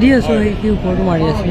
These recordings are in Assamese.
দি আছো কি ওপৰটো মাৰি আছো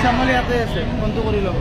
চামলি ইয়াতে আছে ফোনটো কৰি ল'ব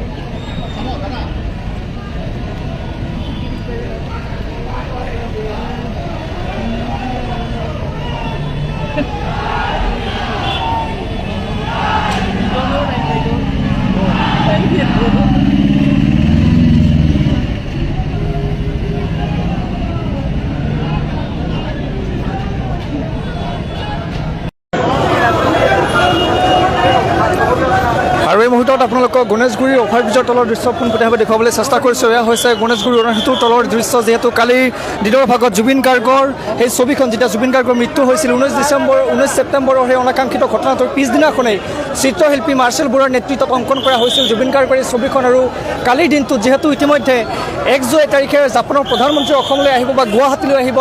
আৰু এই মুহূৰ্তত আপোনালোকক গণেশগুৰিৰ অভাৰব্ৰিজৰ তলৰ দৃশ্য পোনপটীয়াভাৱে দেখুৱাবলৈ চেষ্টা কৰিছোঁ। এয়া হৈছে গণেশগুৰিৰ অৰুণাচলৰ তলৰ দৃশ্য, যিহেতু কালি দিনৰ ভাগত জুবিন গাৰ্গৰ সেই ছবিখন, যেতিয়া জুবিন গাৰ্গৰ মৃত্যু হৈছিল 19 ছেপ্টেম্বৰৰ সেই অনাকাংক্ষিত ঘটনাটোৰ পিছদিনাখনেই চিত্ৰশিল্পী মাৰ্চেল বৰুৱাৰ নেতৃত্বত অংকন কৰা হৈছিল জুবিন গাৰ্গৰ এই ছবিখন। আৰু কালিৰ দিনটোত যিহেতু ইতিমধ্যে 1 জুলাই তাৰিখে জাপানৰ প্ৰধানমন্ত্ৰী অসমলৈ আহিব বা গুৱাহাটীলৈ আহিব,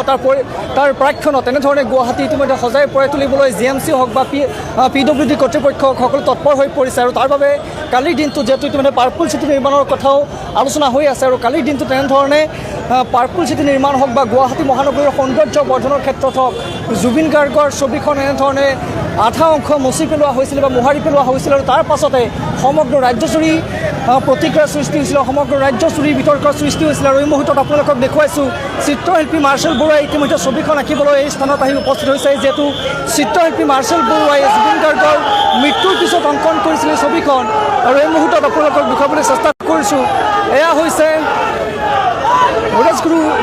তাৰ প্ৰাক্ষণত তেনেধৰণে গুৱাহাটী ইতিমধ্যে সজাই পৰাই তুলিবলৈ GMC হওক বা PWD কৰ্তৃপক্ষ সকলো তৎপৰ হৈ পৰিছে। আৰু তাৰ বাবে কালিৰ দিনটো যিহেতু ইতিমধ্যে পাৰ্পুল চিটি নিৰ্মাণৰ কথাও আলোচনা হৈ আছে, আৰু কালিৰ দিনটো তেনেধৰণে পাৰ্পুল চিটি নিৰ্মাণ হওক বা গুৱাহাটী মহানগৰীৰ সৌন্দৰ্য বৰ্ধনৰ ক্ষেত্ৰত হওক, জুবিন গাৰ্গৰ ছবিখন এনেধৰণে আধা অংশ মচি পেলোৱা হৈছিল বা মোহাৰি পেলোৱা হৈছিল। আৰু তাৰ পাছতে সমগ্ৰ ৰাজ্যজুৰি প্ৰতিক্ৰিয়াৰ সৃষ্টি হৈছিল, সমগ্ৰ ৰাজ্যজুৰি বিতৰ্কৰ সৃষ্টি হৈছিল। আৰু এই মুহূৰ্তত আপোনালোকক দেখুৱাইছোঁ চিত্ৰশিল্পী মাৰ্চেল বৰুৱাই ইতিমধ্যে ছবিখন আঁকিবলৈ এই স্থানত আহি উপস্থিত হৈছে, যিহেতু চিত্ৰশিল্পী মাৰ্চেল বৰুৱাই জুবিন গাৰ্গৰ মৃত্যুৰ পিছত অংকন কৰিছিল এই ছবিখন। আৰু এই মুহূৰ্তত আপোনালোকক দেখুৱাবলৈ চেষ্টা কৰিছোঁ, এয়া হৈছে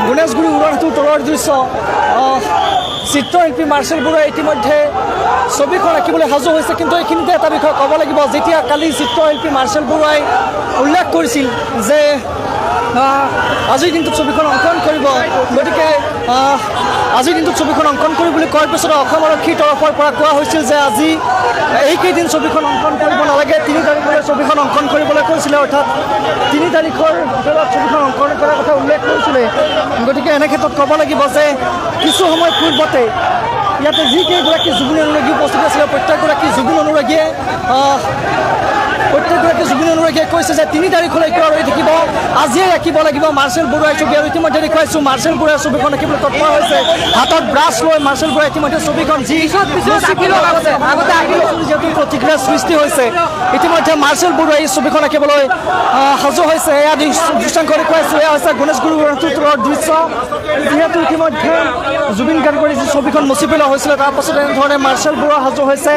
গণেশগুৰি উৰণাটোৰ তলৰ দৃশ্য। চিত্ৰশিল্পী মাৰ্চেল বৰুৱাই ইতিমধ্যে ছবিখন আঁকিবলৈ সাজু হৈছে, কিন্তু এইখিনিতে এটা বিষয় ক'ব লাগিব, যেতিয়া কালি চিত্ৰশিল্পী মাৰ্চেল বৰুৱাই উল্লেখ কৰিছিল যে আজিৰ দিনটোত ছবিখন অংকন কৰিব, গতিকে আজিৰ দিনটোত ছবিখন অংকন কৰি বুলি কোৱাৰ পিছত অসম আৰক্ষীৰ তৰফৰ পৰা কোৱা হৈছিল যে আজি এইকেইদিন ছবিখন অংকন কৰিব নালাগে, 3 তাৰিখলৈ ছবিখন অংকন কৰিবলৈ কৈছিলে, অৰ্থাৎ 3 তাৰিখৰ ভিতৰত ছবিখন অংকন কৰাৰ কথা উল্লেখ কৰিছিলে। গতিকে এনে ক্ষেত্ৰত ক'ব লাগিব যে কিছু সময় পূৰ্বতে ইয়াতে যিকেইগৰাকী জুবিন অনুৰাগী উপস্থিত আছিলে প্ৰত্যেকগৰাকী জুবিন অনুৰাগীয়ে কৈছে যে 3 তাৰিখলৈকে ৰৈ থাকিব, আজিয়ে আঁকিব লাগিব মাৰ্চেল বৰুৱাৰ ছবি। আৰু ইতিমধ্যে দেখুৱাইছোঁ মাৰ্চেল বৰুৱাৰ ছবিখন আঁকিবলৈ তৎপৰ হৈছে, হাতত ব্ৰাছ লৈ মাৰ্চেল বৰুৱাই ইতিমধ্যে ছবিখন যিহেতু প্ৰতিক্ৰিয়াৰ সৃষ্টি হৈছে, ইতিমধ্যে মাৰ্চেল বৰুৱাই এই ছবিখন আঁকিবলৈ সাজু হৈছে। এয়া দৃশ্যাংশ দেখুৱাইছোঁ, এয়া হৈছে গণেশগুৰি তলৰ দৃশ্য, যিহেতু ইতিমধ্যে জুবিন গাৰ্গৰ যি ছবিখন মচি পেলোৱা হৈছিলে, তাৰ পাছত এনেধৰণে মাৰ্চেল বৰুৱা সাজু হৈছে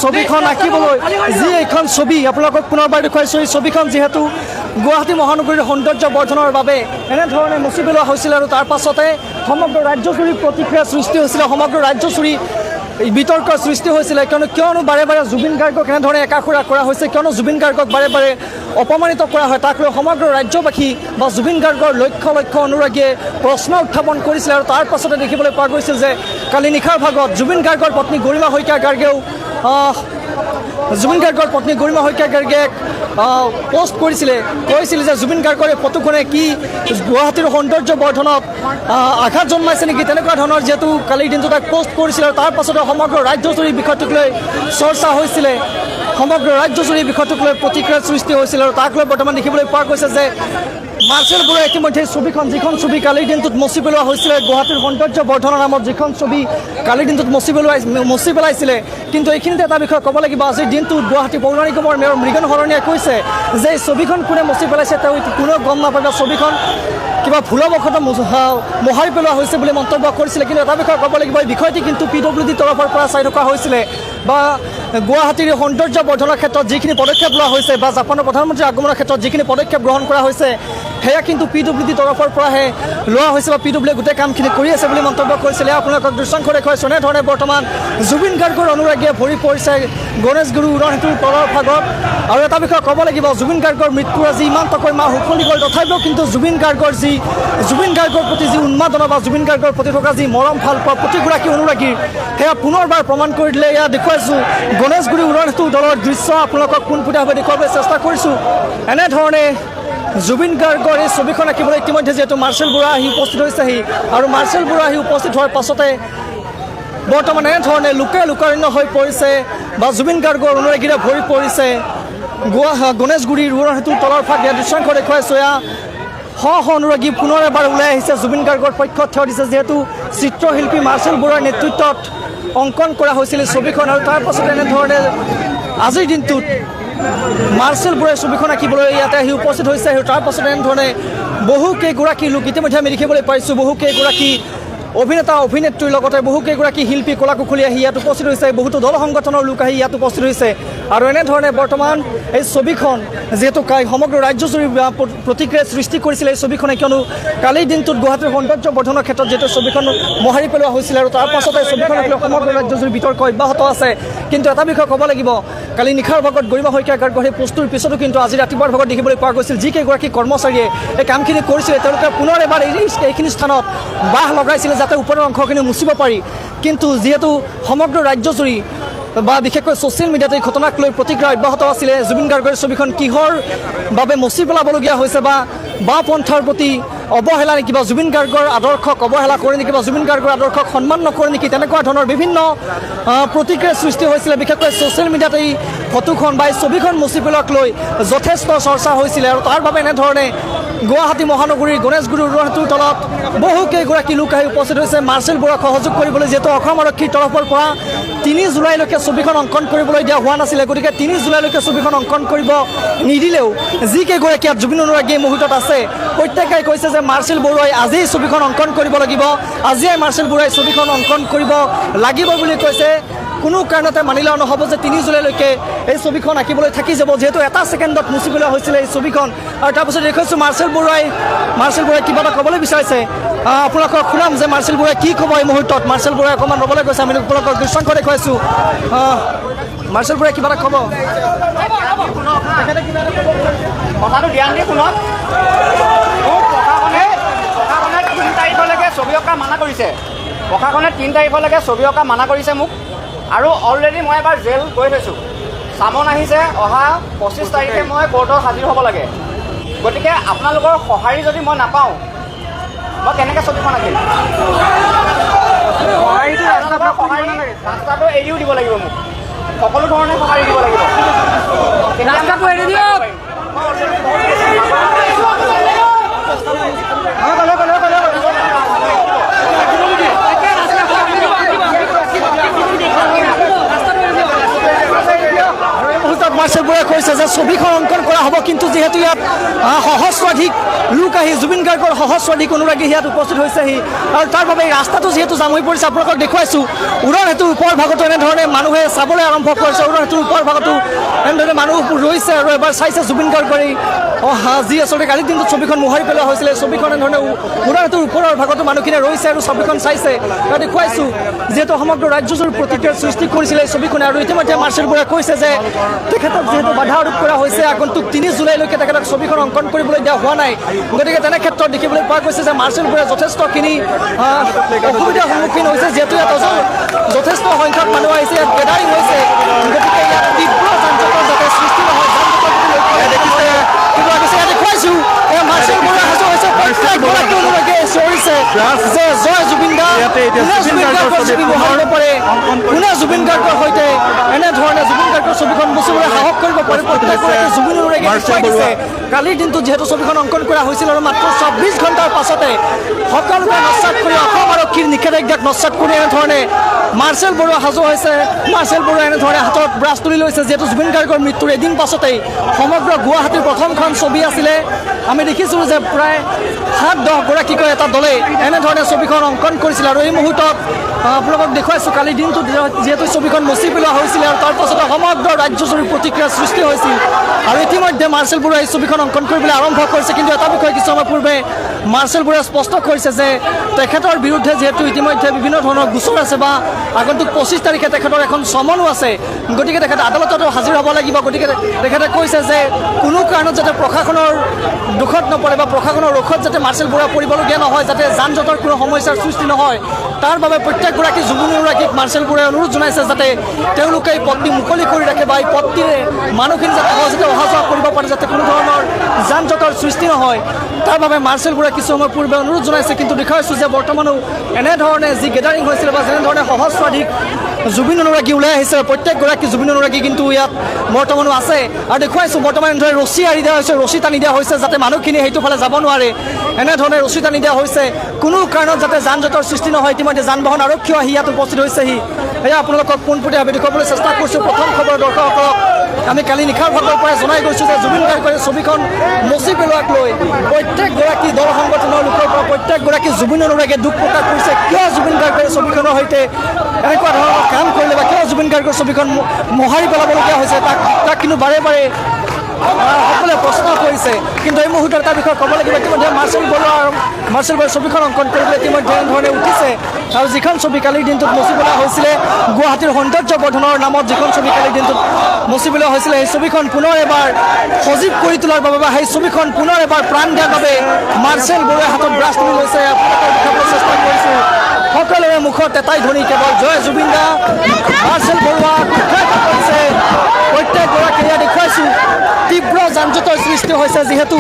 ছবিখন আঁকিবলৈ। যি এইখন ছবি আপোনালোকক পুনৰবাৰ দেখুৱাইছোঁ, এই ছবিখন যিহেতু গুৱাহাটী মহানগৰীৰ সৌন্দৰ্য বৰ্ধনৰ বাবে এনেধৰণে মচি পেলোৱা হৈছিল, আৰু তাৰ পাছতে সমগ্ৰ ৰাজ্যজুৰি প্ৰতিক্ৰিয়াৰ সৃষ্টি হৈছিলে, সমগ্ৰ ৰাজ্যজুৰি বিতৰ্কৰ সৃষ্টি হৈছিলে। কিয়নো বাৰে বাৰে জুবিন গাৰ্গক এনেধৰণে একাষুৰা কৰা হৈছে, কিয়নো জুবিন গাৰ্গক বাৰে বাৰে অপমানিত কৰা হয়, তাক লৈ সমগ্ৰ ৰাজ্যবাসী বা জুবিন গাৰ্গৰ লক্ষ লক্ষ অনুৰাগীয়ে প্ৰশ্ন উত্থাপন কৰিছিলে। আৰু তাৰ পাছতে দেখিবলৈ পোৱা গৈছিল যে কালি নিশাৰ ভাগত জুবিন গাৰ্গৰ পত্নী গৰিমা শইকীয়া গাৰ্গেও পোষ্ট কৈছিলে যে জুবিন গাৰ্গৰ এই ফটোখনে কি গুৱাহাটীৰ সৌন্দৰ্য বৰ্ধনত আঘাত জন্মাইছে নেকি, তেনেকুৱা ধৰণৰ যিহেতু কালিৰ দিনটো তাক পোষ্ট কৰিছিলে। আৰু তাৰ পাছতে সমগ্ৰ ৰাজ্যজুৰি বিষয়টোক লৈ চৰ্চা হৈছিলে, সমগ্ৰ ৰাজ্যজুৰি বিষয়টোক লৈ প্ৰতিক্ৰিয়াৰ সৃষ্টি হৈছিল। আৰু তাক লৈ বৰ্তমান দেখিবলৈ পোৱা গৈছে যে মাৰ্চেল বৰুৱাই ইতিমধ্যে ছবিখন, যিখন ছবি কালিৰ দিনটোত মচি পেলোৱা হৈছিলে, গুৱাহাটীৰ সৌন্দৰ্য বৰ্ধনৰ নামত যিখন ছবি কালিৰ দিনটোত মচি পেলাইছিলে, কিন্তু এইখিনিতে এটা বিষয় ক'ব লাগিব, আজিৰ দিনটোত গুৱাহাটী পৌৰ নিগমৰ মেয়ৰ মৃগন শৰণীয়াই কৈছে যে এই ছবিখন কোনে মচি পেলাইছে তেওঁ কোনেও গম নাপায়, ছবিখন কিবা ভুলবশতঃ মোহাৰি পেলোৱা হৈছে বুলি মন্তব্য কৰিছিলে। কিন্তু এটা বিষয় ক'ব লাগিব, এই বিষয়টি কিন্তু PWD তৰফৰ পৰা চাই থকা হৈছিলে, বা গুৱাহাটীৰ সৌন্দৰ্য বৰ্ধনৰ ক্ষেত্ৰত যিখিনি পদক্ষেপ লোৱা হৈছে বা জাপানৰ প্ৰধানমন্ত্ৰীৰ আগমনৰ ক্ষেত্ৰত যিখিনি পদক্ষেপ গ্ৰহণ কৰা হৈছে, সেয়া কিন্তু PWD তৰফৰ পৰাহে লোৱা হৈছে বা PWD গোটেই কামখিনি কৰি আছে বুলি মন্তব্য কৰিছিলে। আপোনালোকক দৃশ্যাংশ দেখুৱাইছোঁ, এনেধৰণে বৰ্তমান জুবিন গাৰ্গৰ অনুৰাগীয়ে ভৰি পৰিছে গণেশগুৰি উৰণটোৰ তলৰ ভাগত। আৰু এটা বিষয় ক'ব লাগিব, জুবিন গাৰ্গৰ মৃত্যু আজি ইমানকৈ মাহ উফন্দি গ'ল, তথাপিও কিন্তু জুবিন গাৰ্গৰ প্ৰতি যি উন্মাদনা বা জুবিন গাৰ্গৰ প্ৰতি থকা যি মৰম ভাল পোৱা প্ৰতিগৰাকী অনুৰাগীৰ, সেয়া পুনৰবাৰ প্ৰমাণ কৰি দিলে। এয়া দেখুৱাইছোঁ গণেশগুৰি উৰণটোৰ তলৰ দৃশ্য, আপোনালোকক পোনপটীয়াভাৱে দেখুৱাবলৈ চেষ্টা কৰিছোঁ। এনেধৰণে জুবিন গাৰ্গৰ এই ছবিখন আঁকিবলৈ ইতিমধ্যে যিহেতু মাৰ্চেল বৰুৱা আহি উপস্থিত হৈছেহি, আৰু মাৰ্চেল বৰুৱা আহি উপস্থিত হোৱাৰ পাছতে বৰ্তমান এনেধৰণে লোকাৰণ্য হৈ পৰিছে বা জুবিন গাৰ্গৰ অনুৰাগীৰে ভৰি পৰিছে গণেশগুৰিৰ উৰণটোৰ তলৰ ভাগ। ইয়াৰ দৃশ্যাংশ দেখুৱাইছোঁ, এয়া শ অনুৰাগী পুনৰ এবাৰ ওলাই আহিছে, জুবিন গাৰ্গৰ পক্ষত থিয় দিছে, যিহেতু চিত্ৰশিল্পী মাৰ্চেল বৰুৱাৰ নেতৃত্বত অংকন কৰা হৈছিল ছবিখন। আৰু তাৰ পাছতে এনেধৰণে আজিৰ দিনটোত মাৰ্চেল বৰুৱাই ছবিখন আঁকিবলৈ ইয়াতে আহি উপস্থিত হৈছে। আৰু তাৰ পাছত এনেধৰণে বহুকেইগৰাকী লোক ইতিমধ্যে আমি দেখিবলৈ পাইছোঁ। বহুকেইগৰাকী অভিনেতা অভিনেত্ৰীৰ লগতে বহুকেইগৰাকী শিল্পী কলা কুশলী আহি ইয়াত উপস্থিত হৈছে। বহুতো দল সংগঠনৰ লোক আহি ইয়াত উপস্থিত হৈছে। আৰু এনেধৰণে বৰ্তমান এই ছবিখন যিহেতু সমগ্ৰ ৰাজ্যজুৰি প্ৰতিক্ৰিয়া সৃষ্টি কৰিছিলে এই ছবিখনে, কিয়নো কালিৰ দিনটোত গুৱাহাটীৰ সৌন্দৰ্য বৰ্ধনৰ ক্ষেত্ৰত যিহেতু ছবিখন মোহাৰি পেলোৱা হৈছিলে আৰু তাৰ পাছতে ছবিখনক লৈ সমগ্ৰ ৰাজ্যজুৰি বিতৰ্ক অব্যাহত আছে। কিন্তু এটা বিষয় ক'ব লাগিব, কালি নিশাৰ ভাগত গৰিমা শইকীয়াৰ সেই পোষ্টটোৰ পিছতো কিন্তু আজি ৰাতিপুৱাৰ ভাগত দেখিবলৈ পোৱা গৈছিল যিকেইগৰাকী কৰ্মচাৰীয়ে এই কামখিনি কৰিছিলে তেওঁলোকে পুনৰ এবাৰ এইখিনি স্থানত বাঁহ লগাইছিলে যাতে ওপৰৰ অংশখিনি মুচিব পাৰি। কিন্তু যিহেতু সমগ্ৰ ৰাজ্যজুৰি বা বিশেষকৈ ছ'চিয়েল মিডিয়াত এই ঘটনাক লৈ প্ৰতিক্ৰিয়া অব্যাহত আছিলে, জুবিন গাৰ্গৰ ছবিখন কিহৰ বাবে মচি পেলাবলগীয়া হৈছে বা বাওঁপন্থাৰ প্ৰতি অৱহেলা নেকি, বা জুবিন গাৰ্গৰ আদৰ্শক অৱহেলা কৰে নেকি, বা জুবিন গাৰ্গৰ আদৰ্শক সন্মান নকৰে নেকি, তেনেকুৱা ধৰণৰ বিভিন্ন প্ৰতিক্ৰিয়াৰ সৃষ্টি হৈছিলে। বিশেষকৈ ছ'চিয়েল মিডিয়াত এই ফটোখন বা এই ছবিখন মচি পেলোৱাক লৈ যথেষ্ট চৰ্চা হৈছিলে। আৰু তাৰ বাবে এনেধৰণে গুৱাহাটী মহানগৰীৰ গণেশগুৰিৰ উৰণসেতুৰ তলত বহুকেইগৰাকী লোক আহি উপস্থিত হৈছে মাৰ্চেল বৰুৱাক সহযোগ কৰিবলৈ। যিহেতু অসম আৰক্ষীৰ তৰফৰ পৰা 3 জুলাইলৈকে ছবিখন অংকন কৰিবলৈ দিয়া হোৱা নাছিলে, গতিকে 3 জুলাইলৈকে ছবিখন অংকন কৰিব নিদিলেও যিকেইগৰাকী ইয়াত জুবিন অনুৰাগী মুহূৰ্তত আছে প্ৰত্যেকেই কৈছে যে মাৰ্চেল বৰুৱাই আজিয়েই ছবিখন অংকন কৰিব লাগিব, আজিয়েই মাৰ্চেল বৰুৱাই ছবিখন অংকন কৰিব লাগিব বুলি কৈছে। কোনো কাৰণতে মানি লোৱা নহ'ব যে 3 জুলাইলৈকে এই ছবিখন আঁকিবলৈ থাকি যাব, যিহেতু এটা ছেকেণ্ডত মুচি পেলোৱা হৈছিলে এই ছবিখন। আৰু তাৰপিছত দেখুৱাইছোঁ মাৰ্চেল বৰুৱাই কিবা এটা ক'বলৈ বিচাৰিছে। আপোনালোকক শুনাম যে মাৰ্চেল বৰুৱাই কি ক'ব এই মুহূৰ্তত। মাৰ্চেল বৰুৱাই অকণমান ৰ'বলৈ গৈছে, আমি আপোনালোকক দৃশ্যাংশ দেখুৱাইছোঁ। মাৰ্চেল বৰুৱাই কিবা এটা ক'ব। কথাটো ধ্যান দি শুনক। প্ৰশাসনে 3 তাৰিখলৈকে ছবি অঁকা মানা কৰিছে। প্ৰশাসনে 3 তাৰিখলৈকে ছবি অঁকা মানা কৰিছে মোক, আৰু অলৰেডি মই এবাৰ জেল গৈ থৈছোঁ। চামন আহিছে, অহা 25 তাৰিখে মই কোৰ্টত হাজিৰ হ'ব লাগে। গতিকে আপোনালোকৰ সঁহাৰি যদি মই নাপাওঁ, মই কেনেকৈ ছবিখন আঁকিম? ৰাস্তাটো এৰিও দিব লাগিব, মোক সকলো ধৰণে সঁহাৰি দিব লাগিব। ৰাস্তাটো এৰি দিয়ক। মাৰ্চেল বৰুৱাই কৈছে যে ছবিখন অংকন কৰা হ'ব, কিন্তু যিহেতু ইয়াত সহস্ৰাধিক লোক আহি জুবিন গাৰ্গৰ সহস্ৰাধিক অনুৰাগী ইয়াত উপস্থিত হৈছেহি, আৰু তাৰ বাবে ৰাস্তাটো যিহেতু জাম হৈ পৰিছে। আপোনালোকক দেখুৱাইছোঁ উৰণসেতুৰ ওপৰ ভাগতো এনেধৰণে মানুহে চাবলৈ আৰম্ভ কৰিছে। উৰণসেতুৰ ওপৰ ভাগতো এনেধৰণে মানুহ ৰৈছে আৰু এবাৰ চাইছে জুবিন গাৰ্গৰ যি আচলতে কালিৰ দিনটোত ছবিখন মোহাৰি পেলোৱা হৈছিলে। ছবিখন এনেধৰণে উৰণসেতুৰ ওপৰৰ ভাগতো মানুহখিনিয়ে ৰৈছে আৰু ছবিখন চাইছে। দেখুৱাইছোঁ যিহেতু সমগ্ৰ ৰাজ্যজুৰি প্ৰতিক্ৰিয়াৰ সৃষ্টি কৰিছিলে এই ছবিখনে। আৰু ইতিমধ্যে মাৰ্চেল বৰুৱাই কৈছে যে তেখেতক যিহেতু বাধা আৰোপ কৰা হৈছে, আগন্তুক 3 জুলাইলৈকে তেখেতক ছবিখন অংকন কৰিবলৈ দিয়া হোৱা নাই। গতিকে তেনে ক্ষেত্ৰত দেখিবলৈ পোৱা গৈছে যে মাৰ্চেল বৰুৱাই যথেষ্টখিনি অসুবিধাৰ সন্মুখীন হৈছে, যিহেতু ইয়াত যথেষ্ট সংখ্যক মানুহ আহিছে, ইয়াত গেডাৰিং হৈছে। গতিকে ইয়াত তীব্ৰ যান-জঁটৰ যাতে সৃষ্টি নহয়, দেখুৱাইছোঁ মাৰ্চেল বৰুৱাই সাজু হৈছে। প্ৰত্যেকগৰাকী অনুৰাগীয়ে চিঞৰিছে যে জয় জুবিন দা, কোনে জুবিন গাৰ্গৰ ছবি ব্যৱহাৰ নকৰে, কোনে জুবিন গাৰ্গৰ সৈতে এনেধৰণে জুবিন গাৰ্গৰ ছবিখন মুচিবলৈ সাহস কৰিব পাৰে। প্ৰত্যেকগৰাকী জুবিন অনুৰাগীয়ে দেখুৱাই দিছে কালিৰ দিনটোত যিহেতু ছবিখন অংকন কৰা হৈছিল, আৰু মাত্ৰ 24 ঘণ্টাৰ পাছতে সকলোকে নস্যাৎ কৰি অসম আৰক্ষীৰ নিষেধাজ্ঞাক নস্যাৎ কৰি এনেধৰণে মাৰ্চেল বৰুৱা সাজু হৈছে। মাৰ্চেল বৰুৱাই এনেধৰণে হাতত ব্ৰাছ তুলি লৈছে, যিহেতু জুবিন গাৰ্গৰ মৃত্যুৰ এদিন পাছতেই সমগ্ৰ গুৱাহাটীৰ প্ৰথমখন ছবি আছিলে। আমি দেখিছোঁ যে প্ৰায় 7-10 গৰাকীকৈ এটা দলে এনেধৰণে ছবিখন অংকন কৰিছিল। আৰু এই মুহূৰ্তত আপোনালোকক দেখুৱাইছোঁ কালিৰ দিনটোত যিহেতু ছবিখন মচি পেলোৱা হৈছিলে, আৰু তাৰ পাছতে সমগ্ৰ ৰাজ্যজুৰি প্ৰতিক্ৰিয়াৰ সৃষ্টি হৈছিল। আৰু ইতিমধ্যে মাৰ্চেল বৰুৱাই এই ছবিখন অংকন কৰিবলৈ আৰম্ভ কৰিছে। কিন্তু এটা বিষয় কিছু সময় পূৰ্বে মাৰ্চেল বৰুৱাই স্পষ্ট কৰিছে যে তেখেতৰ বিৰুদ্ধে যিহেতু ইতিমধ্যে বিভিন্ন ধৰণৰ গোচৰ আছে, বা আগন্তুক 25 তাৰিখে তেখেতৰ এখন চমনো আছে, গতিকে তেখেতে আদালততো হাজিৰ হ'ব লাগিব। গতিকে তেখেতে কৈছে যে কোনো কাৰণত যাতে প্ৰশাসনৰ দুখত নপৰে বা প্ৰশাসনৰ ৰোষত যাতে মাৰ্চেল বৰুৱা পৰিবলগীয়া নহয়, যাতে যান-জঁটৰ কোনো সমস্যাৰ সৃষ্টি নহয়, তাৰ বাবে প্ৰত্যেকগৰাকী জুবিন অনুৰাগীক মাৰ্চেল বৰুৱাই অনুৰোধ জনাইছে যাতে তেওঁলোকে এই পথটি মুকলি কৰি ৰাখে, বা এই পথটিৰে মানুহখিনি যাতে সহজতে অহা যোৱা কৰিব পাৰে, যাতে কোনো ধৰণৰ যান-জঁটৰ সৃষ্টি নহয়, তাৰ বাবে মাৰ্চেল বৰুৱাই কিছু সময় পূৰ্বে অনুৰোধ জনাইছে। কিন্তু দেখুৱাইছোঁ যে বৰ্তমানো এনেধৰণে যি গেডাৰিং হৈছিলে বা যেনেধৰণে সহস্ৰাধিক জুবিন অনুৰাগী ওলাই আহিছে, প্ৰত্যেকগৰাকী জুবিন অনুৰাগী কিন্তু ইয়াত বৰ্তমানো আছে। আৰু দেখুৱাইছোঁ বৰ্তমান এনেধৰণে ৰছী আঁৰি দিয়া হৈছে, ৰছী টানি দিয়া হৈছে যাতে মানুহখিনি সেইটো ফালে যাব নোৱাৰে। এনেধৰণে ৰছী টানি দিয়া হৈছে কোনো কাৰণত যাতে যান-জঁটৰ সৃষ্টি নহয়। ইতিমধ্যে যান-বাহন আৰক্ষীও আহি ইয়াত উপস্থিত হৈছেহি। এয়া আপোনালোকক পোনপটীয়াভাৱে দেখুৱাবলৈ চেষ্টা কৰিছোঁ। প্ৰথম খবৰ দৰ্শকসকলক আমি কালি নিশাৰ ভাগৰ পৰা জনাই গৈছোঁ যে জুবিন গাৰ্গৰ ছবিখন মচি পেলোৱাক লৈ প্ৰত্যেকগৰাকী দল সংগঠনৰ লোকৰ পৰা প্ৰত্যেকগৰাকী জুবিন অনুৰাগীয়ে দুখ প্ৰকাশ কৰিছে কিয় জুবিন গাৰ্গৰ ছবিখনৰ সৈতে এনেকুৱা ধৰণৰ কাম কৰিলে বা কিয় জুবিন গাৰ্গৰ ছবিখন মোহাৰি পেলাবলগীয়া হৈছে তাক কিন্তু বাৰে বাৰে সকলোৱে প্ৰশ্ন কৰিছে কিন্তু এই মুহূৰ্তত এটা বিষয়ে ক'ব লাগিব ইতিমধ্যে মাৰ্চেল বৰুৱাৰ ছবিখন অংকন কৰিবলৈ ইতিমধ্যে এনেধৰণে উঠিছে আৰু যিখন ছবি কালিৰ দিনটোত মচি পেলোৱা হৈছিলে গুৱাহাটীৰ সৌন্দৰ্য বৰ্ধনৰ নামত যিখন ছবি কালিৰ দিনটোত মচি পেলোৱা হৈছিলে সেই ছবিখন পুনৰ এবাৰ সজীৱ কৰি তোলাৰ বাবে বা সেই ছবিখন পুনৰ এবাৰ প্ৰাণ দিয়াৰ বাবে মাৰ্চেল বৰুৱাই হাতত ব্ৰাছ তুলি লৈছে আপোনালোকক দেখাবলৈ চেষ্টা কৰিছোঁ সকলোৰে মুখত এটাই ধ্বনি কেৱল জয় জুবিন দা মাৰ্চেল বৰুৱা কৰিছে প্ৰত্যেকগৰাকীয়ে দেখুৱাইছোঁ তীব্ৰ যান জঁটৰ সৃষ্টি হৈছে যিহেতু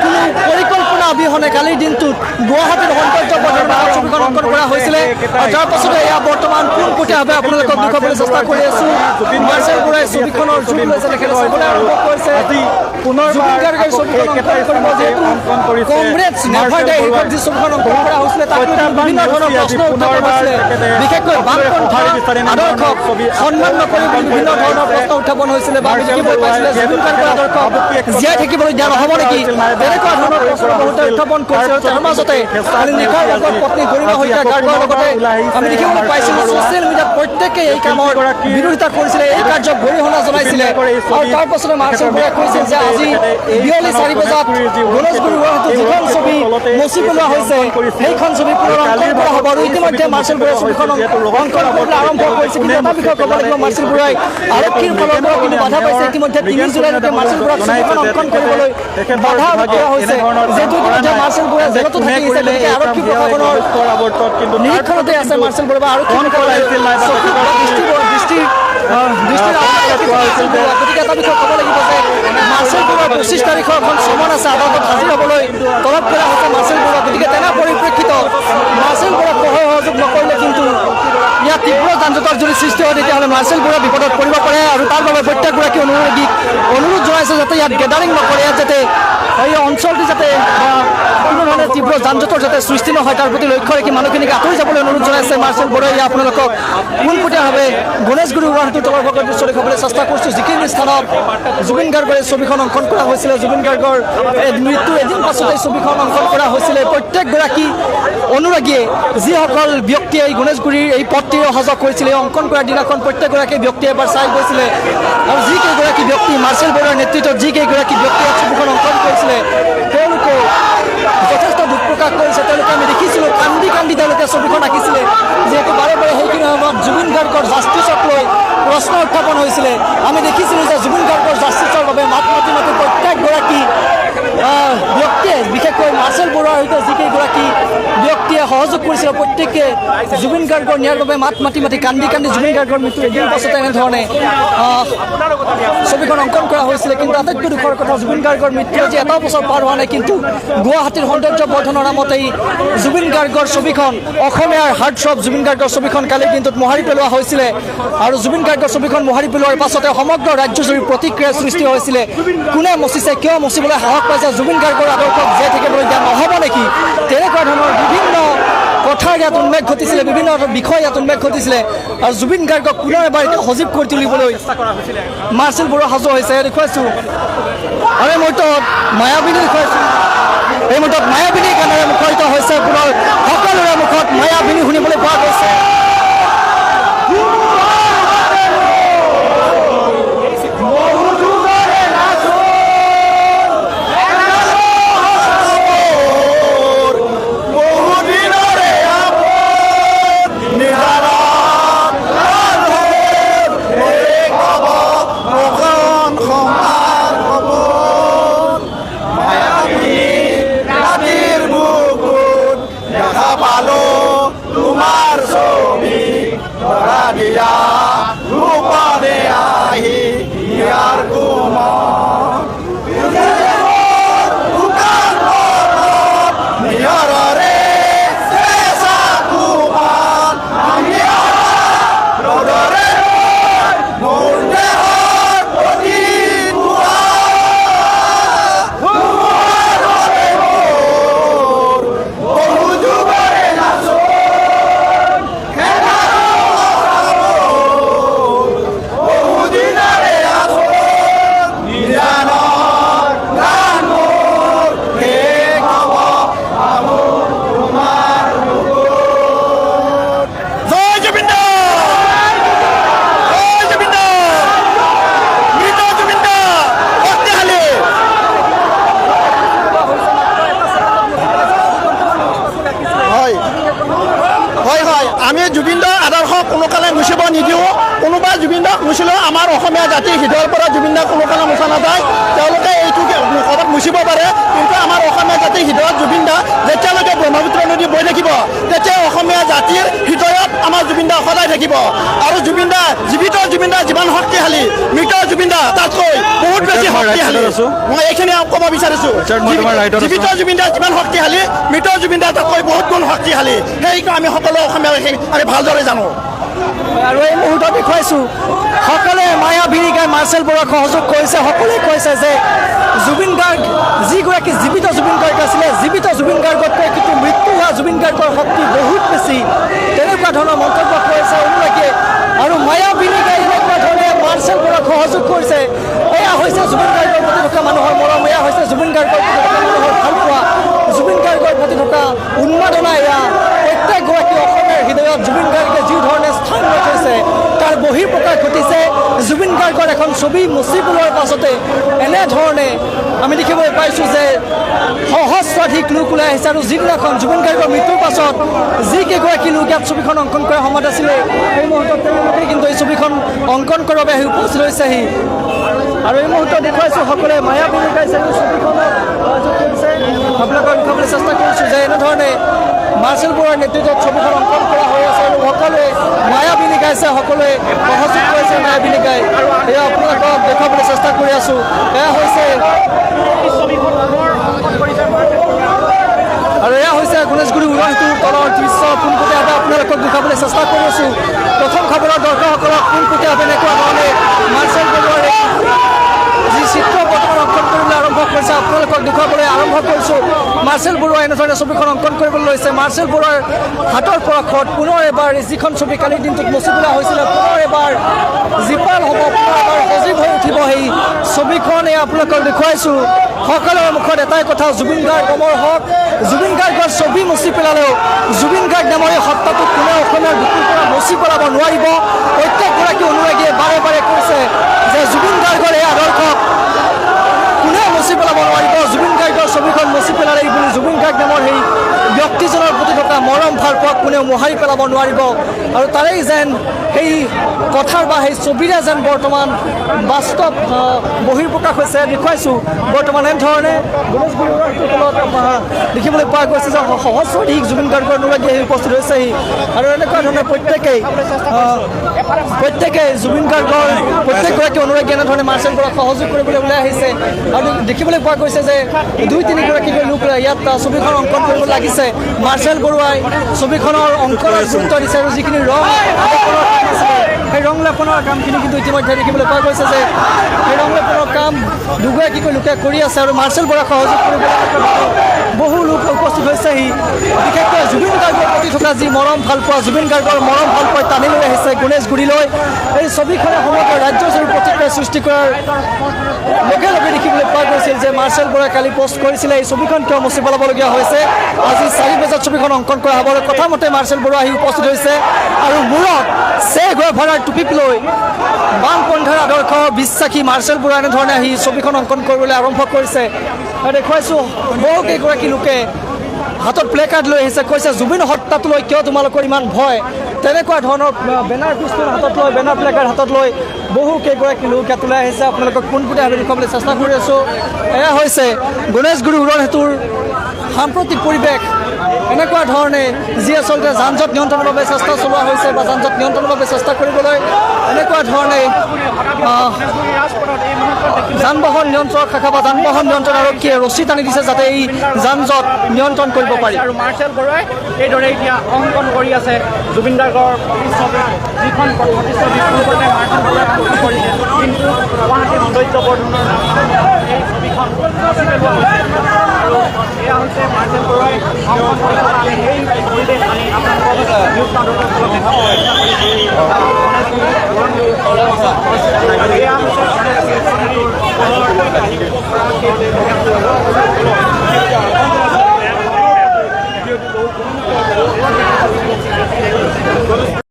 কোনো পৰিকল্পনা অবিহনে কালিৰ দিনটোত গুৱাহাটীৰ সৌন্দৰ্য বৰ্ধনৰ ছবিখন অংকন কৰা হৈছিলে আৰু তাৰ পাছতে এয়া বৰ্তমান পোনপটীয়াভাৱে আপোনালোকক দেখুৱাবলৈ চেষ্টা কৰি আছোঁ মাৰ্চেল বৰুৱাই ছবিখনৰ জুই লৈছে তেখেতে চাবলৈ আৰম্ভ কৰিছে পুনৰ জুবিন গাৰ্গৰ ছবিখন অংকন কৰিব যিহেতু কংগ্ৰেছ নেভাৰ ডে এইখন যি ছবিখন অংকন কৰা হৈছিলে তাত বিভিন্ন ধৰণৰ প্ৰশ্ন উত্থাপন হৈছিলে বিশেষকৈ বামপন্থা আদৰ্শক সন্মান নকৰি বিভিন্ন ধৰণৰ প্ৰশ্ন উত্থাপন হৈছিলে বা আমি দেখিবলৈ পাইছিলে জুবিন গাৰ্গৰ আদৰ্শক জীয়াই থাকিবলৈ দিয়া নহ'ব নেকি তেনেকুৱা ধৰণৰ প্ৰশ্ন বহুতে উত্থাপন কৰিছে আৰু তাৰ মাজতে কালি নিশাৰ ভাগৰ পত্নী গৰিমা শইকীয়া গাৰ্গৰ লগতে আমি দেখিবলৈ পাইছিলোঁ ছ'চিয়েল মিডিয়াত প্ৰত্যেকেই এই কামৰ বিৰোধিতা কৰিছিলে এই কাৰ্যক গৰিহণা জনাইছিলে আৰু তাৰ পাছতে মাৰ্চেল বৰুৱাই কৈছিল যে আজি বিয়লি 4 বজাত গণেশগুৰি গুৱাহাটীত যিখন ছবি মচি পেলোৱা হৈছে সেইখন ছবি পুনৰ অংকন কৰা হ'ব আৰু ইতিমধ্যে মাৰ্চেল বৰুৱাই ছবিখন অংকন কৰিবলৈ আৰম্ভ কৰিছে কিন্তু এটা বিষয়ে ক'ব লাগিব মাৰ্চেল বৰুৱাই আৰক্ষীৰ ফালৰ পৰা কিন্তু বাধা পাইছে ইতিমধ্যে 3 জুলাইলৈকে মাৰ্চেল বৰুৱাক ছবিখন অংকন কৰিবলৈ বাধা দিয়া হৈছে যিহেতু ইতিমধ্যে মাৰ্চেল বৰুৱাই জেলতো থাকি আহিছে গতিকে আৰক্ষী প্ৰশাসনৰ নিৰীক্ষণতে আছে মাৰ্চেল বৰুৱা আৰক্ষী গতিকে এটা বিষয়ে ক'ব লাগিব যে মাৰ্চেল বৰুৱাৰ 25 তাৰিখৰ এখন চমন আছে আদালতত হাজিৰ হ'বলৈ তলব কৰা হৈছে মাৰ্চেল বৰুৱা গতিকে তেনে পৰিপ্ৰেক্ষিতত মাৰ্চেল বৰুৱাক সহায় সহযোগ নকৰিলে কিন্তু ইয়াত তীব্ৰ যান জঁটৰ যদি সৃষ্টি হয় তেতিয়াহ'লে মাৰ্চেল বৰুৱা বিপদত পৰিব পাৰে আৰু তাৰ বাবে প্ৰত্যেকগৰাকী অনুৰাগীক অনুৰোধ জনাইছে যাতে ইয়াত গেডাৰিং নকৰে ইয়াত যাতে এই অঞ্চলটি যাতে কোনো ধৰণে তীব্ৰ যান জঁটৰ যাতে সৃষ্টি নহয় তাৰ প্ৰতি লক্ষ্য ৰাখি মানুহখিনিক আঁতৰি যাবলৈ অনুৰোধ জনাইছে মাৰ্চেল বৰুৱাই আপোনালোকক পোনপটীয়াভাৱে গণেশগুৰি গুৱাহাটীৰ তলৰ ভাগৰ দৃশ্য দেখাবলৈ চেষ্টা কৰিছোঁ যিখিনি স্থানত জুবিন গাৰ্গৰ এই ছবিখন অংকন কৰা হৈছিলে জুবিন গাৰ্গৰ মৃত্যুৰ এদিন পাছতে এই ছবিখন অংকন কৰা হৈছিলে প্ৰত্যেকগৰাকী অনুৰাগীয়ে যিসকল ব্যক্তিয়ে এই গণেশগুৰিৰ এই পথটিৰে অহা যোৱা কৰিছিলে অংকন কৰাৰ দিনাখন প্ৰত্যেকগৰাকী ব্যক্তিয়ে এবাৰ চাই গৈছিলে আৰু যিকেইগৰাকী ব্যক্তি মাৰ্চেল বৰুৱাৰ নেতৃত্বত যিকেইগৰাকী ব্যক্তিয়ে ছবিখন অংকন কৰিছিলে তেওঁলোকে যথেষ্ট দুখ প্ৰকাশ কৰিছে তেওঁলোকে আমি দেখিছিলোঁ কান্দি কান্দি তেওঁলোকে ছবিখন আঁকিছিলে যিহেতু বাৰে বাৰে সেইখিনি সময়ত জুবিন গাৰ্গৰ জাষ্টিছক লৈ প্ৰশ্ন উত্থাপন হৈছিলে আমি দেখিছিলোঁ যে জুবিন গাৰ্গৰ জাষ্টিছৰ বাবে মাত মাতি মাতি প্ৰত্যেকগৰাকী ব্যক্তিয়ে বিশেষকৈ মাৰ্চেল বৰুৱাৰ সৈতে যিকেইগৰাকী ব্যক্তিয়ে সহযোগ কৰিছিলে প্ৰত্যেকে জুবিন গাৰ্গৰ ন্যায়ৰ বাবে মাত মাতি মাতি কান্দি কান্দি জুবিন গাৰ্গৰ মৃত্যুৰ এদিন পাছতে এনেধৰণে ছবিখন অংকন কৰা হৈছিলে কিন্তু আটাইতকৈ দুখৰ কথা জুবিন গাৰ্গৰ মৃত্যু আজি এটা বছৰ পাৰ হোৱা নাই কিন্তু গুৱাহাটীৰ সৌন্দৰ্য বৰ্ধনৰ নামত এই জুবিন গাৰ্গৰ ছবিখন অসমীয়াৰ হাৰ্টথ্ৰব জুবিন গাৰ্গৰ ছবিখন কালিৰ দিনটোত মোহাৰি পেলোৱা হৈছিলে আৰু জুবিন গাৰ্গৰ ছবিখন মোহাৰি পেলোৱাৰ পাছতে সমগ্ৰ ৰাজ্যজুৰি প্ৰতিক্ৰিয়াৰ সৃষ্টি হৈছিলে কোনে মচিছে কিয় মচিবলৈ সাহস পাইছে জুবিন গাৰ্গৰ আদৰ্শক জীয়াই থাকিবলৈ দিয়া নহ'ব নেকি তেনেকুৱা ধৰণৰ বিভিন্ন কথাৰ ইয়াত উন্মেষ ঘটিছিলে বিভিন্ন বিষয় ইয়াত উন্মেষ ঘটিছিলে আৰু জুবিন গাৰ্গক পুনৰ এবাৰ এতিয়া সজীৱ কৰি তুলিবলৈ মাৰ্চেল বৰুৱা সাজু হৈছে দেখুৱাইছোঁ আৰু এই মুহূৰ্তত মায়াবিনী দেখুৱাইছোঁ এই মুহূৰ্তত মায়াবিনী গানেৰে মুখৰিত হৈছে পুনৰ সকলোৰে মুখত মায়াবিনী শুনিবলৈ পোৱা গৈছে তোমাৰ আমাৰ অসমীয়া জাতিৰ হৃদয়ৰ পৰা জুবিন দাক কোনো কাৰণে মুচা নাযায় তেওঁলোকে এইটো ক'ৰবাত মুচিব পাৰে কিন্তু আমাৰ অসমীয়া জাতিৰ হৃদয়ত জুবিন দা যেতিয়ালৈকে ব্ৰহ্মপুত্ৰ নদী বৈ থাকিব তেতিয়া অসমীয়া জাতিৰ হৃদয়ত আমাৰ জুবিন দা সদায় থাকিব আৰু জুবিন দা জীৱিত জুবিন দা যিমান শক্তিশালী মৃত জুবিন দা তাতকৈ বহুত বেছি শক্তিশালী মই এইখিনি ক'ব বিচাৰিছোঁ জীৱিত জুবিন দা যিমান শক্তিশালী মৃত জুবিন দা তাতকৈ বহুত গুণ শক্তিশালী সেইকাৰণে আমি সকলো অসমীয়া আমি ভালদৰে জানো আৰু এই মুহূৰ্তত দেখুৱাইছোঁ সকলোৱে মায়াবিনী গাই মাৰ্চেল বৰুৱাক সহযোগ কৰিছে সকলোৱে কৈছে যে জুবিন গাৰ্গ যিগৰাকী জীৱিত জুবিন গাৰ্গ আছিলে জীৱিত জুবিন গাৰ্গতকৈ কিন্তু মৃত্যু হোৱা জুবিন গাৰ্গৰ শক্তি বহুত বেছি তেনেকুৱা ধৰণৰ মন্তব্য কৰিছে অনুৰাগীয়ে আৰু মায়াবিনী গাই এনেকুৱা ধৰণে মাৰ্চেল বৰুৱাক সহযোগ কৰিছে এয়া হৈছে জুবিন গাৰ্গৰ প্ৰতি থকা মানুহৰ মৰম এয়া হৈছে জুবিন গাৰ্গৰ প্ৰতি থকা মানুহৰ ভালপোৱা জুবিন গাৰ্গৰ প্ৰতি থকা উন্মাদনা এয়া প্ৰত্যেকগৰাকী অসমীয়াৰ হৃদয়ত জুবিন গাৰ্গে যি ধৰণে স্থান লৈ থৈছে তাৰ বহিঃপ্ৰকাশ ঘটিছে জুবিন গাৰ্গৰ এখন ছবি মুচি পেলোৱাৰ পাছতে এনেধৰণে আমি দেখিবলৈ পাইছোঁ যে সহস্ৰাধিক লোক ওলাই আহিছে আৰু যিদিনাখন জুবিন গাৰ্গৰ মৃত্যুৰ পাছত যিকেইগৰাকী লোক ইয়াত ছবিখন অংকন কৰাৰ সময়ত আছিলে সেই মুহূৰ্তত তেওঁলোকে কিন্তু এই ছবিখন অংকন কৰাৰ বাবে আহি উপস্থিত হৈছেহি আৰু এই মুহূৰ্তত দেখুৱাইছোঁ সকলোৱে মায়াবিনী গাইছে আৰু ছবিখনত সহযোগ কৰিছে আপোনালোকক দেখুৱাবলৈ চেষ্টা কৰিছোঁ যে এনেধৰণে মাৰ্চেল বৰুৱাৰ নেতৃত্বত ছবিখন অংকন কৰা হৈ আছে আৰু সকলোৱে মায়াবিনী গাইছে সকলোৱে সহযোগ কৰিছে মায়াবিনী গাই এয়া আপোনালোকক দেখুৱাবলৈ চেষ্টা কৰি আছোঁ এয়া হৈছে আৰু এয়া হৈছে গণেশগুৰি উৰণটোৰ তলৰ দৃশ্য পোনপটীয়াভাৱে আপোনালোকক দেখুৱাবলৈ চেষ্টা কৰি আছোঁ প্ৰথম খবৰৰ দৰ্শকসকলক পোনপটীয়াভাৱে এনেকুৱা ধৰণে মাৰ্চেল বৰুৱাৰ যি চিত্ৰ বৰ্তমান অংকন কৰিবলৈ আৰম্ভ কৰিছে আপোনালোকক দেখুৱাবলৈ আৰম্ভ কৰিছোঁ মাৰ্চেল বৰুৱাই এনেধৰণে ছবিখন অংকন কৰিবলৈ লৈছে মাৰ্চেল বৰুৱাৰ হাতৰ পৰশত পুনৰ এবাৰ যিখন ছবি কালিৰ দিনটোত মচি পেলোৱা হৈছিলে পুনৰ এবাৰ জীপাল হ'ব পুনৰ এবাৰ সজীৱ হৈ উঠিব সেই ছবিখন এই আপোনালোকক দেখুৱাইছোঁ সকলোৰে মুখত এটাই কথা জুবিন গাৰ্গ অমৰ হওক জুবিন গাৰ্গৰ ছবি মচি পেলালেও জুবিন গাৰ্গ নামৰ এই সত্তাটোক কোনেও অসমীয়াৰ বুকুৰ পৰা মচি পেলাব নোৱাৰিব প্ৰত্যেকগৰাকী অনুৰাগীয়ে বাৰে বাৰে কৈছে যে জুবিন গাৰ্গৰ এই আদৰ্শক কোনেও মচি পেলাব নোৱাৰিব জুবিন গাৰ্গৰ ছবিখন মচি পেলালেই বুলি জুবিন গাৰ্গ নামৰ সেই ব্যক্তিজনৰ প্ৰতি থকা মৰম ভালপোৱাক কোনেও মোহাৰি পেলাব নোৱাৰিব আৰু তাৰেই যেন সেই কথাৰ বা সেই ছবিৰে যেন বৰ্তমান বাস্তৱ বহিৰ্প্ৰকাশ হৈছে দেখুৱাইছোঁ বৰ্তমান এনেধৰণে গণেশগুৰি তলত দেখিবলৈ পোৱা গৈছে যে সহস্ৰাধিক জুবিন গাৰ্গৰ অনুৰাগী আহি উপস্থিত হৈছেহি আৰু এনেকুৱা ধৰণে প্ৰত্যেকেই জুবিন গাৰ্গৰ প্ৰত্যেকগৰাকী অনুৰাগী এনেধৰণে মাৰ্চেল বৰুৱাক সহযোগ কৰিবলৈ ওলাই আহিছে আৰু দেখিবলৈ পোৱা গৈছে যে 2-3গৰাকীকৈ লোক ইয়াত ছবিখন অংকন কৰিব লাগিছে মাৰ্চেল বৰুৱাই ছবিখনৰ অংকনত গুৰুত্ব দিছে আৰু যিখিনি ৰং সেই ৰং লেপনৰ কামখিনি কিন্তু ইতিমধ্যে দেখিবলৈ পোৱা গৈছে যে সেই ৰং লেপনৰ কাম দুগৰাকীকৈ লোকে কৰি আছে আৰু মাৰ্চেল বৰুৱাক সহযোগ কৰিবলৈ বহু লোক উপস্থিত হৈছেহি বিশেষকৈ জুবিন গাৰ্গৰ প্ৰতি থকা যি মৰম ভালপোৱা জুবিন গাৰ্গৰ মৰম ভালপোৱা টানি লৈ আহিছে গণেশগুৰিলৈ এই ছবিখনে সমগ্ৰ ৰাজ্যজুৰি প্ৰতিক্ৰিয়া সৃষ্টি কৰাৰ লগে লগে দেখিবলৈ পোৱা গৈছিল যে মাৰ্চেল বৰুৱাই কালি পোষ্ট কৰিছিলে এই ছবিখন কিয় মচি পেলাবলগীয়া হৈছে আজি 4 বজাত ছবিখন অংকন কৰা হ'ব কথা মতে মাৰ্চেল বৰুৱা আহি উপস্থিত হৈছে আৰু মূৰত গুৱাভাৰাৰ টুপিক লৈ বামপন্থাৰ আদৰ্শ বিশ্বাসী মাৰ্চেল বৰুৱা এনেধৰণে আহি ছবিখন অংকন কৰিবলৈ আৰম্ভ কৰিছে আৰু দেখুৱাইছোঁ বহুকেইগৰাকী লোকে হাতত প্লে কাৰ্ড লৈ আহিছে কৈছে জুবিন হত্যাটো লৈ কিয় তোমালোকৰ ইমান ভয় তেনেকুৱা ধৰণৰ বেনাৰ পিষ্টল হাতত লৈ বেনাৰ প্লে কাৰ্ড হাতত লৈ বহুকেইগৰাকী লোক ইয়াত ওলাই আহিছে আপোনালোকক পোনপটীয়াভাৱে দেখুৱাবলৈ চেষ্টা কৰি আছোঁ এয়া হৈছে গণেশগুৰি উৰণ সেতুৰ সাম্প্ৰতিক পৰিৱেশ এনেকুৱা ধৰণে যি আচলতে যান জঁট নিয়ন্ত্ৰণৰ বাবে চেষ্টা চলোৱা হৈছে বা যান জঁট নিয়ন্ত্ৰণৰ বাবে চেষ্টা কৰিবলৈ এনেকুৱা ধৰণে যান বাহন নিয়ন্ত্ৰক শাখা বা যান বাহন নিয়ন্ত্ৰণ আৰক্ষীয়ে ৰছী টানি দিছে যাতে এই যান জঁট নিয়ন্ত্ৰণ কৰিব পাৰি আৰু মাৰ্চেল বৰুৱাই এইদৰে এতিয়া অংকন কৰি আছে জুবিন গাৰ্গৰ প্ৰতিচ্ছবি যিখন প্ৰতিচ্ছবি পূৰ্বতে মাৰ্চেল বৰুৱাই অংকন কৰিছে কিন্তু গুৱাহাটীৰ সৌন্দৰ্য বৰ্ধনৰ এই ছবিখন আৰু এয়া হৈছে মাৰ্চেল বৰুৱাই অংকন কৰি থকা সেই পৰিৱেশ আমি আপোনালোকৰ নিউজ কাউণ্টাৰৰ ফলত দেখা পাওঁ